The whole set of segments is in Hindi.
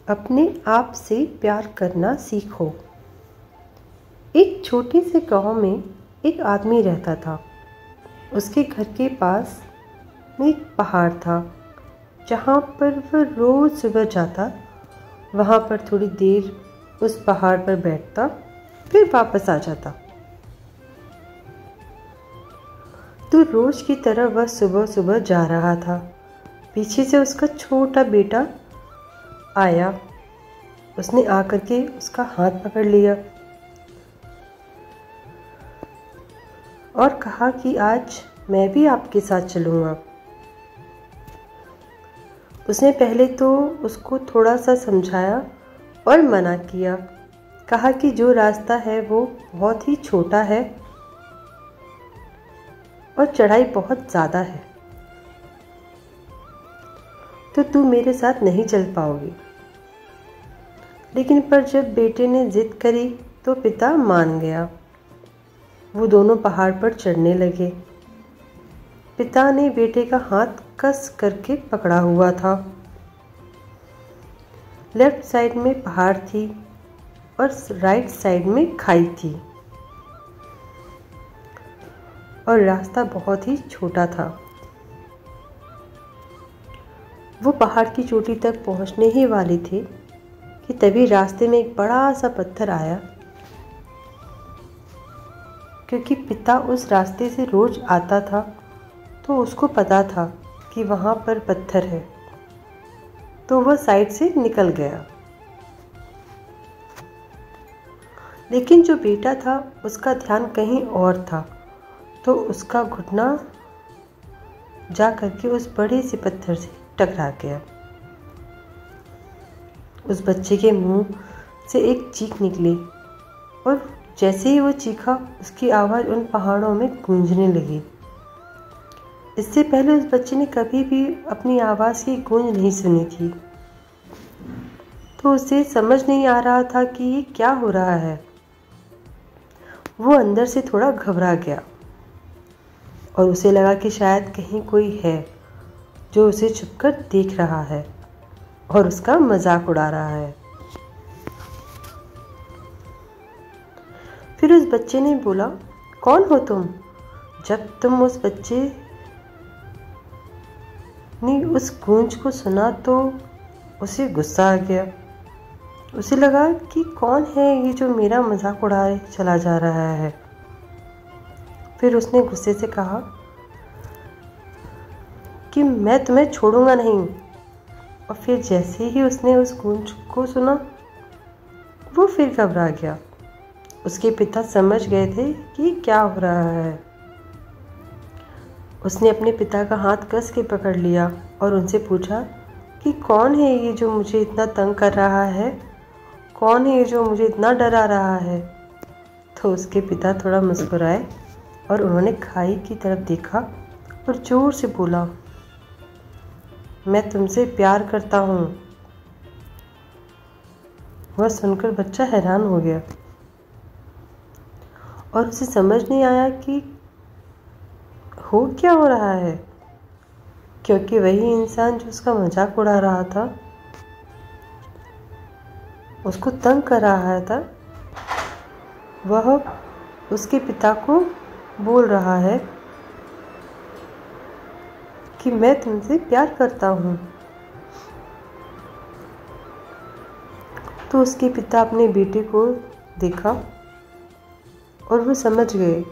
अपने आप से प्यार करना सीखो। एक छोटे से गांव में एक आदमी रहता था। उसके घर के पास में एक पहाड़ था जहाँ पर वह रोज़ सुबह जाता, वहाँ पर थोड़ी देर उस पहाड़ पर बैठता, फिर वापस आ जाता। तो रोज़ की तरह वह सुबह सुबह जा रहा था। पीछे से उसका छोटा बेटा आया। उसने आकर के उसका हाथ पकड़ लिया और कहा कि आज मैं भी आपके साथ चलूँगा। उसने पहले तो उसको थोड़ा सा समझाया और मना किया। कहा कि जो रास्ता है वो बहुत ही छोटा है और चढ़ाई बहुत ज़्यादा है, तो तू मेरे साथ नहीं चल पाओगी। लेकिन पर जब बेटे ने जिद करी तो पिता मान गया। वो दोनों पहाड़ पर चढ़ने लगे। पिता ने बेटे का हाथ कस करके पकड़ा हुआ था। लेफ्ट साइड में पहाड़ थी और राइट साइड में खाई थी और रास्ता बहुत ही छोटा था। वो पहाड़ की चोटी तक पहुंचने ही वाले थे कि तभी रास्ते में एक बड़ा सा पत्थर आया। क्योंकि पिता उस रास्ते से रोज आता था तो उसको पता था कि वहाँ पर पत्थर है, तो वह साइड से निकल गया। लेकिन जो बेटा था उसका ध्यान कहीं और था, तो उसका घुटना जा करके उस बड़े से पत्थर से टकरा गया। उस बच्चे के मुंह से एक चीख निकली और जैसे ही वो चीखा उसकी आवाज़ उन पहाड़ों में गूंजने लगी। इससे पहले उस बच्चे ने कभी भी अपनी आवाज़ की गूंज नहीं सुनी थी, तो उसे समझ नहीं आ रहा था कि ये क्या हो रहा है। वो अंदर से थोड़ा घबरा गया और उसे लगा कि शायद कहीं कोई है जो उसे छुपकर देख रहा है और उसका मजाक उड़ा रहा है। फिर उस बच्चे ने बोला, कौन हो तुम? जब तुम उस बच्चे ने उस गूंज को सुना तो उसे गुस्सा आ गया। उसे लगा कि कौन है ये जो मेरा मजाक उड़ाए चला जा रहा है। फिर उसने गुस्से से कहा कि मैं तुम्हें छोड़ूंगा नहीं। और फिर जैसे ही उसने उस गूंज को सुना वो फिर घबरा गया। उसके पिता समझ गए थे कि क्या हो रहा है। उसने अपने पिता का हाथ कस के पकड़ लिया और उनसे पूछा कि कौन है ये जो मुझे इतना तंग कर रहा है, कौन है ये जो मुझे इतना डरा रहा है। तो उसके पिता थोड़ा मुस्कुराए और उन्होंने खाई की तरफ देखा और जोर से बोला, मैं तुमसे प्यार करता हूँ। वह सुनकर बच्चा हैरान हो गया और उसे समझ नहीं आया कि क्या हो रहा है, क्योंकि वही इंसान जो उसका मजाक उड़ा रहा था, उसको तंग कर रहा था, वह उसके पिता को बोल रहा है कि मैं तुमसे प्यार करता हूँ। तो उसके पिता अपने बेटे को देखा और वो समझ गए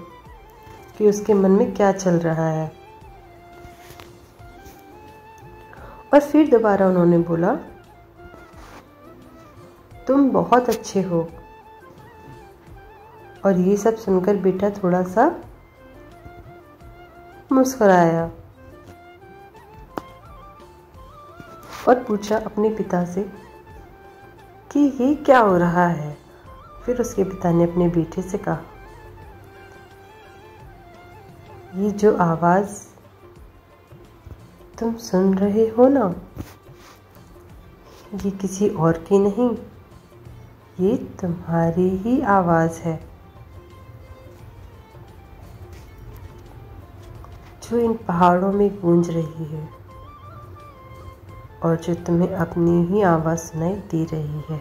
कि उसके मन में क्या चल रहा है। और फिर दोबारा उन्होंने बोला, तुम बहुत अच्छे हो। और ये सब सुनकर बेटा थोड़ा सा मुस्कुराया और पूछा अपने पिता से कि ये क्या हो रहा है। फिर उसके पिता ने अपने बेटे से कहा, ये जो आवाज़ तुम सुन रहे हो ना, ये किसी और की नहीं, ये तुम्हारी ही आवाज़ है जो इन पहाड़ों में गूंज रही है। और जो तुम्हें अपनी ही आवाज़ सुनाई दे रही है।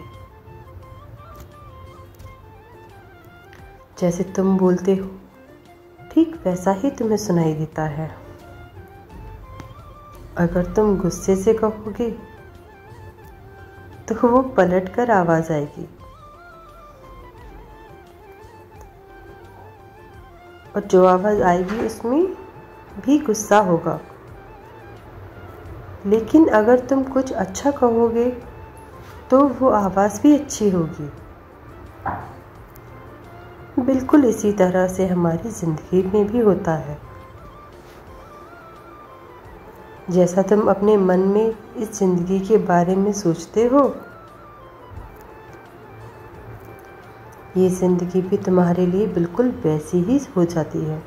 जैसे तुम बोलते हो ठीक वैसा ही तुम्हें सुनाई देता है। अगर तुम गुस्से से कहोगे तो वो पलट कर आवाज़ आएगी, और जो आवाज़ आएगी उसमें भी गुस्सा होगा। लेकिन अगर तुम कुछ अच्छा कहोगे तो वो आवाज़ भी अच्छी होगी। बिल्कुल इसी तरह से हमारी ज़िंदगी में भी होता है। जैसा तुम अपने मन में इस ज़िंदगी के बारे में सोचते हो, ये ज़िंदगी भी तुम्हारे लिए बिल्कुल वैसी ही हो जाती है।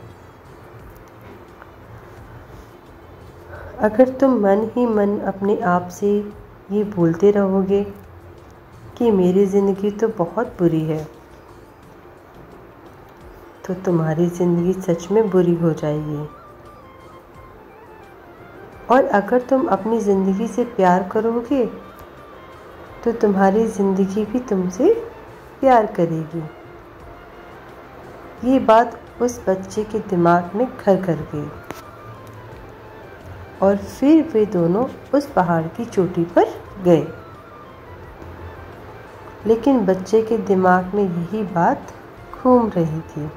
अगर तुम मन ही मन अपने आप से ये बोलते रहोगे कि मेरी ज़िंदगी तो बहुत बुरी है, तो तुम्हारी ज़िंदगी सच में बुरी हो जाएगी। और अगर तुम अपनी ज़िंदगी से प्यार करोगे तो तुम्हारी ज़िंदगी भी तुमसे प्यार करेगी। ये बात उस बच्चे के दिमाग में घर कर गई और फिर वे दोनों उस पहाड़ की चोटी पर गए। लेकिन बच्चे के दिमाग में यही बात घूम रही थी,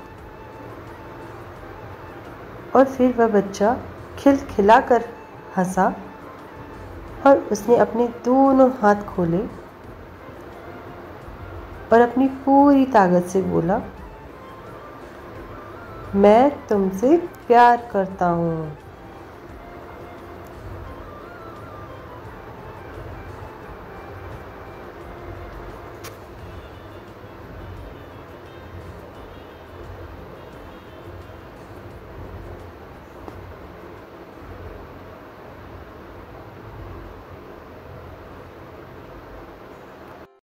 और फिर वह बच्चा खिलखिला कर हंसा और उसने अपने दोनों हाथ खोले और अपनी पूरी ताकत से बोला, मैं तुमसे प्यार करता हूँ।